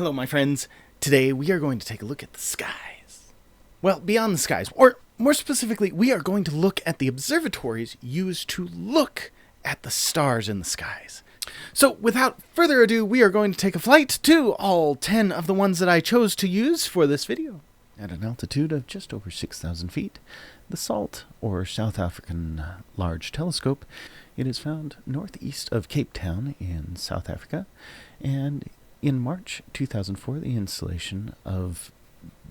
Hello, my friends. Today we are going to take a look at the skies. Well, beyond the skies, or more specifically, we are going to look at the observatories used to look at the stars in the skies. So, without further ado, we are going to take a flight to all 10 of the ones that I chose to use for this video. At an altitude of just over 6,000 feet, the SALT, or South African Large Telescope, it is found northeast of Cape Town in South Africa, and in March 2004, the installation of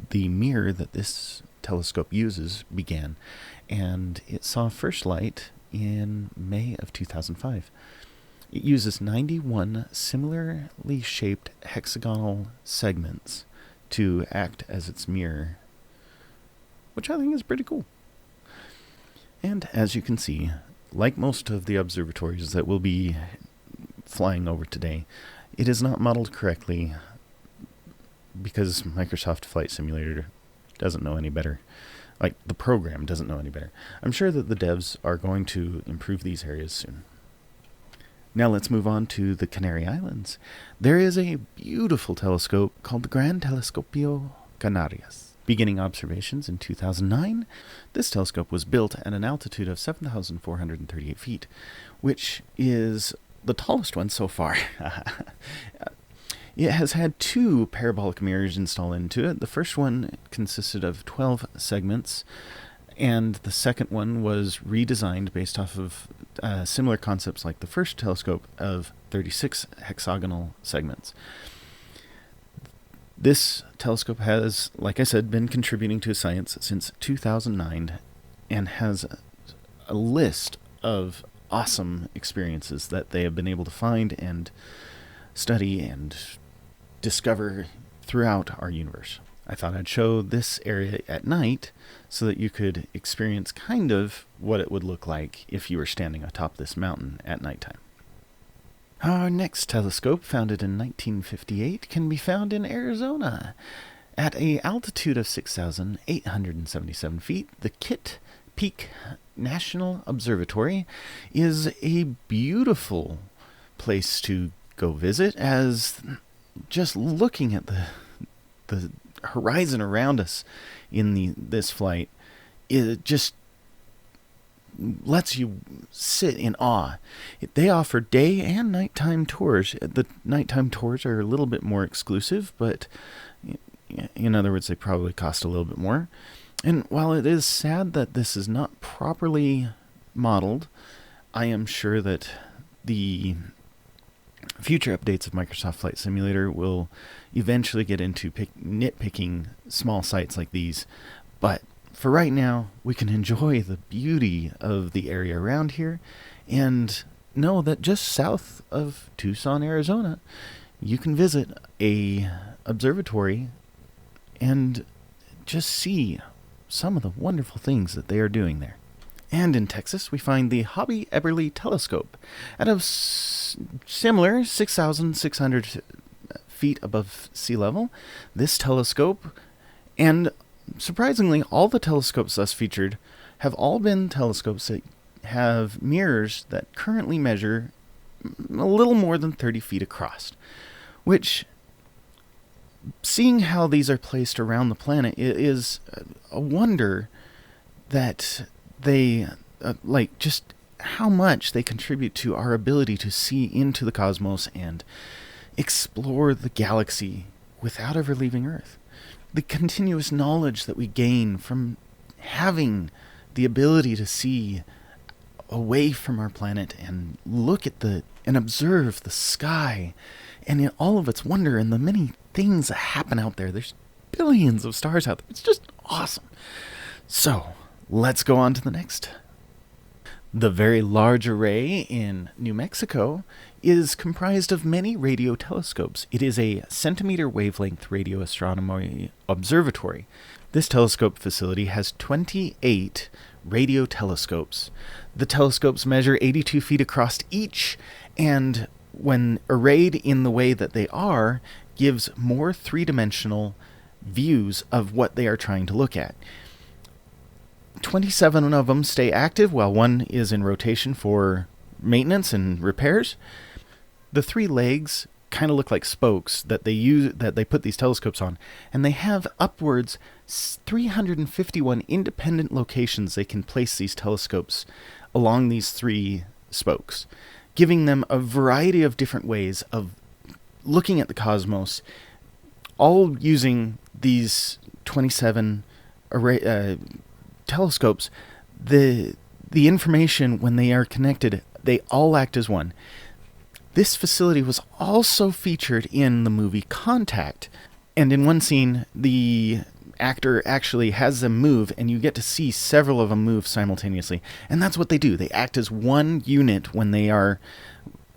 the mirror that this telescope uses began, and it saw first light in May of 2005. It uses 91 similarly shaped hexagonal segments to act as its mirror, which I think is pretty cool. And as you can see, like most of the observatories that we'll be flying over today, it is not modeled correctly because Microsoft Flight Simulator doesn't know any better. Like, the program doesn't know any better. I'm sure that the devs are going to improve these areas soon. Now let's move on to the Canary Islands. There is a beautiful telescope called the Gran Telescopio Canarias. Beginning observations in 2009, this telescope was built at an altitude of 7,438 feet, which is the tallest one so far. It has had 2 parabolic mirrors installed into it. The first one consisted of 12 segments, and the second one was redesigned based off of similar concepts like the first telescope of 36 hexagonal segments. This telescope has, like I said, been contributing to science since 2009 and has a list of awesome experiences that they have been able to find and study and discover throughout our universe. I thought I'd show this area at night so that you could experience kind of what it would look like if you were standing atop this mountain at nighttime. Our next telescope, founded in 1958, can be found in Arizona. At an altitude of 6,877 feet, the Kitt Peak National Observatory is a beautiful place to go visit, as just looking at the horizon around us in this flight, it just lets you sit in awe. They offer day and nighttime tours. The nighttime tours are a little bit more exclusive, but in other words, they probably cost a little bit more. And while it is sad that this is not properly modeled, I am sure that the future updates of Microsoft Flight Simulator will eventually get into nitpicking small sites like these. But for right now, we can enjoy the beauty of the area around here and know that just south of Tucson, Arizona, you can visit a observatory and just see some of the wonderful things that they are doing there. And in Texas, we find the Hobby Eberly telescope at a similar 6,600 feet above sea level. This telescope, and surprisingly, all the telescopes thus featured have all been telescopes that have mirrors that currently measure a little more than 30 feet across, which, seeing how these are placed around the planet, it is a wonder that they, just how much they contribute to our ability to see into the cosmos and explore the galaxy without ever leaving Earth. The continuous knowledge that we gain from having the ability to see away from our planet and look at and observe the sky and in all of its wonder and the many things that happen out there. There's billions of stars out there. It's just awesome. So, let's go on to the next. The Very Large Array in New Mexico is comprised of many radio telescopes. It is a centimeter wavelength radio astronomy observatory. This telescope facility has 28 radio telescopes. The telescopes measure 82 feet across each, and when arrayed in the way that they are, gives more three-dimensional views of what they are trying to look at. 27 of them stay active while one is in rotation for maintenance and repairs. The 3 legs kind of look like spokes that they put these telescopes on, and they have upwards 351 independent locations they can place these telescopes along these 3 spokes, giving them a variety of different ways of looking at the cosmos, all using these 27 telescopes. The information, when they are connected, they all act as one. This facility was also featured in the movie Contact, and in one scene, the actor actually has them move, and you get to see several of them move simultaneously. And that's what they do. They act as one unit when they are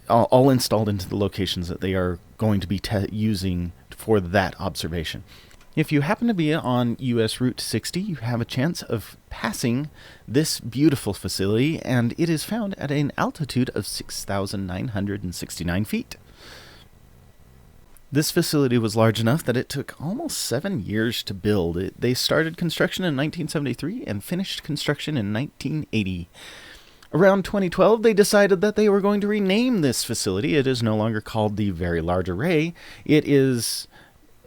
all installed into the locations that they are going to be using for that observation. If you happen to be on US Route 60, you have a chance of passing this beautiful facility, and it is found at an altitude of 6,969 feet. This facility was large enough that it took almost 7 years to build. They started construction in 1973 and finished construction in 1980. Around 2012, they decided that they were going to rename this facility. It is no longer called the Very Large Array. It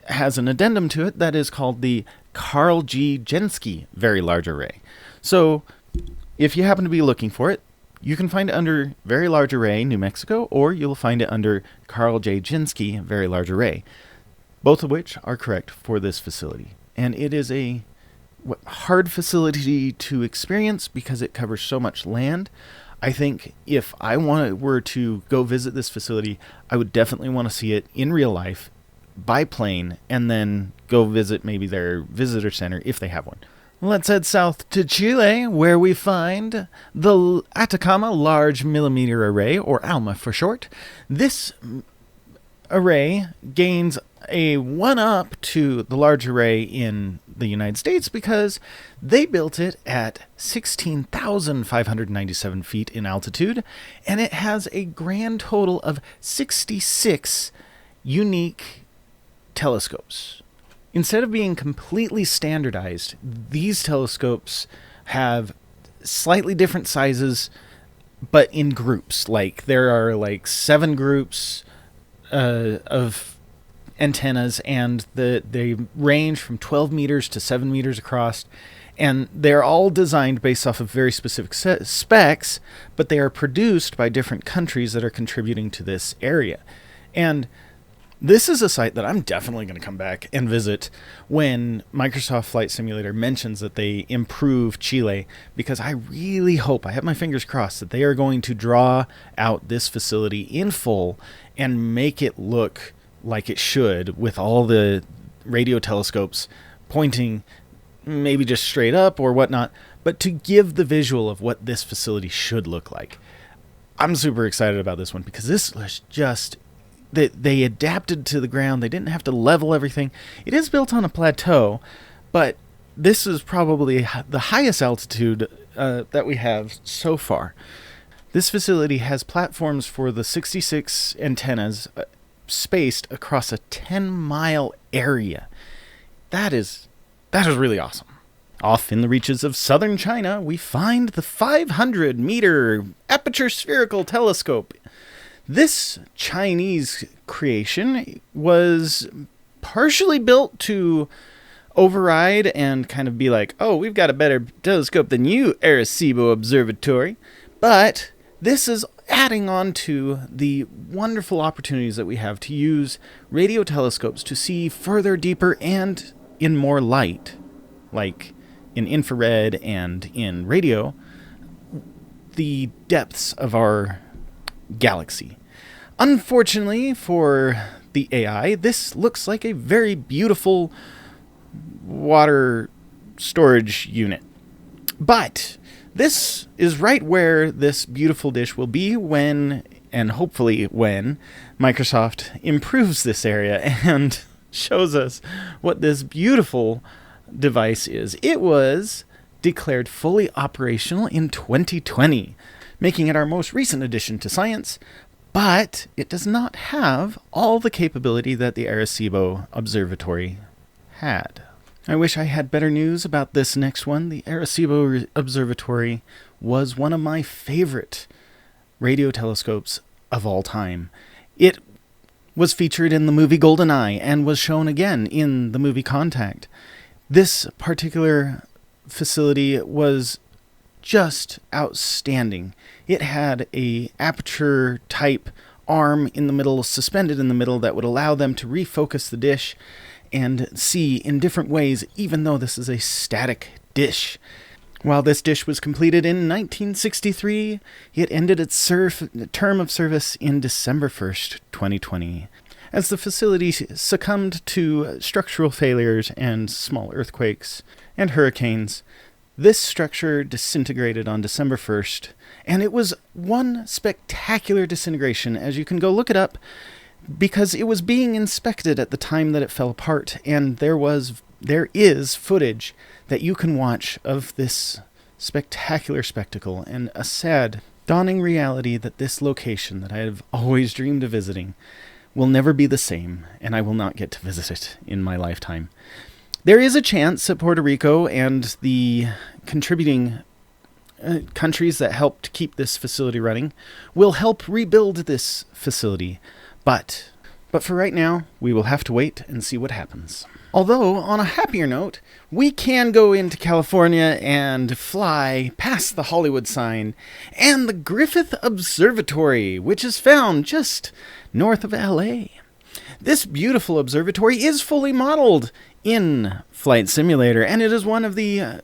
has an addendum to it that is called the Carl G. Jensky Very Large Array. So, if you happen to be looking for it, you can find it under Very Large Array, New Mexico, or you'll find it under Carl J. Jensky Very Large Array, both of which are correct for this facility. And it is a hard facility to experience because it covers so much land. I think if I were to go visit this facility, I would definitely want to see it in real life, by plane, and then go visit maybe their visitor center if they have one. Let's head south to Chile, where we find the Atacama Large Millimeter Array, or ALMA for short. This array gains a one-up to the large array in the United States because they built it at 16,597 feet in altitude, and it has a grand total of 66 unique telescopes. Instead of being completely standardized, these telescopes have slightly different sizes, but in groups. Like, there are like 7 groups of antennas, and they range from 12 meters to 7 meters across, and they're all designed based off of very specific specs, but they are produced by different countries that are contributing to this area. And this is a site that I'm definitely going to come back and visit when Microsoft Flight Simulator mentions that they improve Chile, because I really hope, I have my fingers crossed, that they are going to draw out this facility in full and make it look like it should, with all the radio telescopes pointing maybe just straight up or whatnot, but to give the visual of what this facility should look like. I'm super excited about this one because this was just... They adapted to the ground. They didn't have to level everything. It is built on a plateau, but this is probably the highest altitude that we have so far. This facility has platforms for the 66 antennas spaced across a 10-mile area. That is really awesome. Off in the reaches of southern China, we find the 500-meter aperture spherical telescope. This Chinese creation was partially built to override and kind of be like, oh, we've got a better telescope than you, Arecibo Observatory. But this is adding on to the wonderful opportunities that we have to use radio telescopes to see further, deeper, and in more light, like in infrared and in radio, the depths of our galaxy. Unfortunately for the AI, this looks like a very beautiful water storage unit. But this is right where this beautiful dish will be when, and hopefully when, Microsoft improves this area and shows us what this beautiful device is. It was declared fully operational in 2020, making it our most recent addition to science, but it does not have all the capability that the Arecibo Observatory had. I wish I had better news about this next one. The Arecibo Observatory was one of my favorite radio telescopes of all time. It was featured in the movie GoldenEye and was shown again in the movie Contact. This particular facility was just outstanding. It had a aperture type arm in the middle, suspended in the middle, that would allow them to refocus the dish and see in different ways, even though this is a static dish. While this dish was completed in 1963, it ended its term of service in December 1st, 2020, as the facility succumbed to structural failures and small earthquakes and hurricanes. This structure disintegrated on December 1st, and it was one spectacular disintegration, as you can go look it up, because it was being inspected at the time that it fell apart, and there is footage that you can watch of this spectacular spectacle, and a sad, dawning reality that this location that I have always dreamed of visiting will never be the same, and I will not get to visit it in my lifetime. There is a chance that Puerto Rico and the contributing countries that helped keep this facility running will help rebuild this facility, but for right now, we will have to wait and see what happens. Although, on a happier note, we can go into California and fly past the Hollywood sign and the Griffith Observatory, which is found just north of LA. This beautiful observatory is fully modeled in Flight Simulator, and it is one of the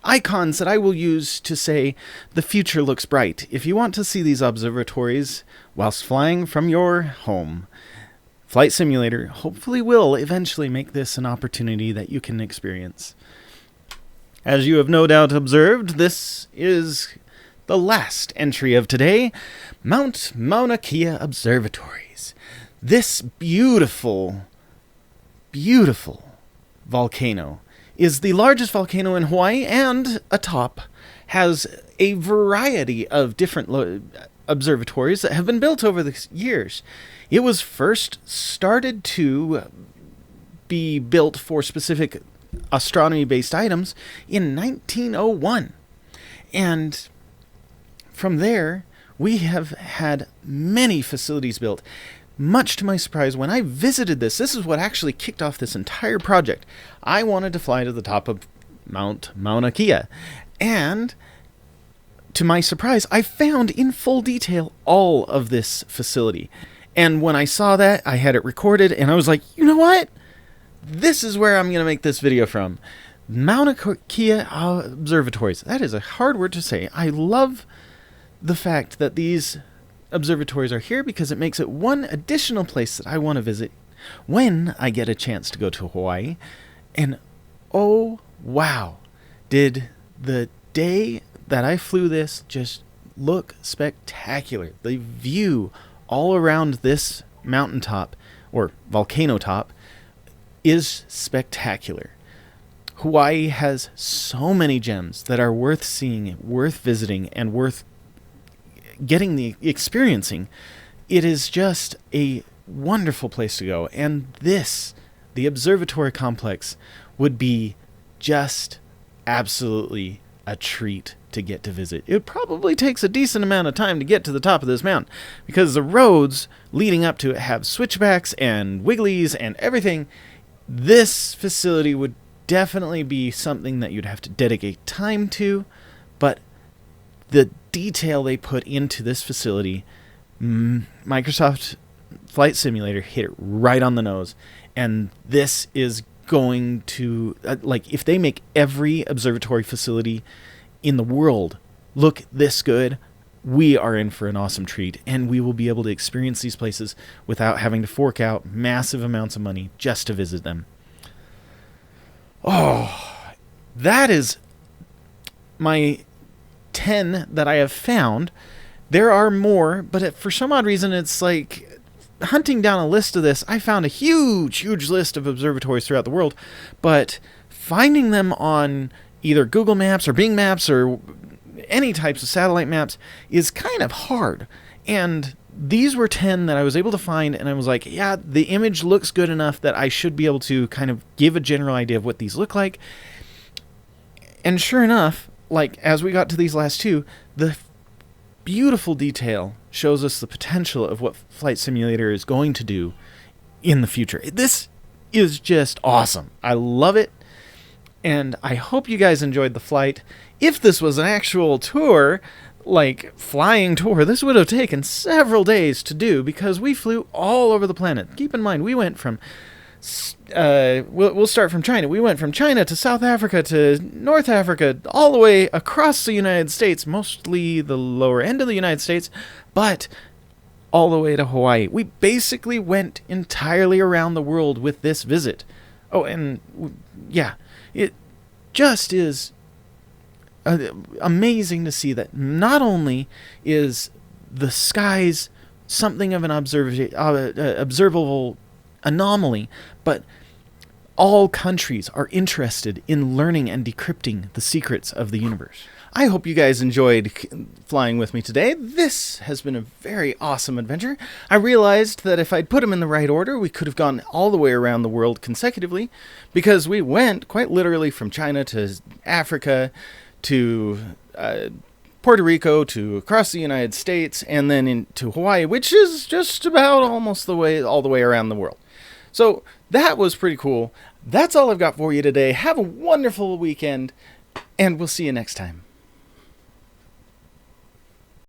icons that I will use to say the future looks bright if you want to see these observatories whilst flying from your home. Flight Simulator hopefully will eventually make this an opportunity that you can experience. As you have no doubt observed, this is the last entry of today, Mount Mauna Kea Observatories. This beautiful, beautiful volcano is the largest volcano in Hawaii, and atop has a variety of different observatories that have been built over the years. It was first started to be built for specific astronomy-based items in 1901. And from there, we have had many facilities built. Much to my surprise, when I visited this is what actually kicked off this entire project. I wanted to fly to the top of Mount Mauna Kea. And to my surprise, I found in full detail all of this facility. And when I saw that, I had it recorded, and I was like, you know what? This is where I'm going to make this video from. Mauna Kea Observatories. That is a hard word to say. I love the fact that these observatories are here because it makes it one additional place that I want to visit when I get a chance to go to Hawaii. And oh, wow, did the day that I flew this just look spectacular. The view all around this mountaintop, or volcano top, is spectacular. Hawaii has so many gems that are worth seeing, worth visiting, and worth getting the experiencing. It is just a wonderful place to go, and the observatory complex, would be just absolutely a treat to get to visit. It probably takes a decent amount of time to get to the top of this mountain, because the roads leading up to it have switchbacks and wigglies and everything. This facility would definitely be something that you'd have to dedicate time to, but the detail they put into this facility, Microsoft Flight Simulator hit it right on the nose. And this is going to, if they make every observatory facility in the world look this good, we are in for an awesome treat, and we will be able to experience these places without having to fork out massive amounts of money just to visit them. Oh, that is my 10 that I have found. There are more, but for some odd reason, it's like hunting down a list of this. I found a huge list of observatories throughout the world, but finding them on either Google Maps or Bing Maps or any types of satellite maps is kind of hard. And these were 10 that I was able to find, and I was like, yeah, the image looks good enough that I should be able to kind of give a general idea of what these look like. And sure enough, as we got to these last two, the beautiful detail shows us the potential of what Flight Simulator is going to do in the future. This is just awesome. I love it, and I hope you guys enjoyed the flight. If this was an actual tour, like flying tour, this would have taken several days to do because we flew all over the planet. Keep in mind, we went from we'll start from China. We went from China to South Africa to North Africa, all the way across the United States, mostly the lower end of the United States, but all the way to Hawaii. We basically went entirely around the world with this visit. Oh, and yeah, it just is amazing to see that not only is the skies something of an observable anomaly, but all countries are interested in learning and decrypting the secrets of the universe. I hope you guys enjoyed flying with me today. This has been a very awesome adventure. I realized that if I'd put them in the right order, we could have gone all the way around the world consecutively, because we went quite literally from China to Africa to Puerto Rico to across the United States and then into Hawaii, which is just about almost all the way around the world. So that was pretty cool. That's all I've got for you today. Have a wonderful weekend, and we'll see you next time.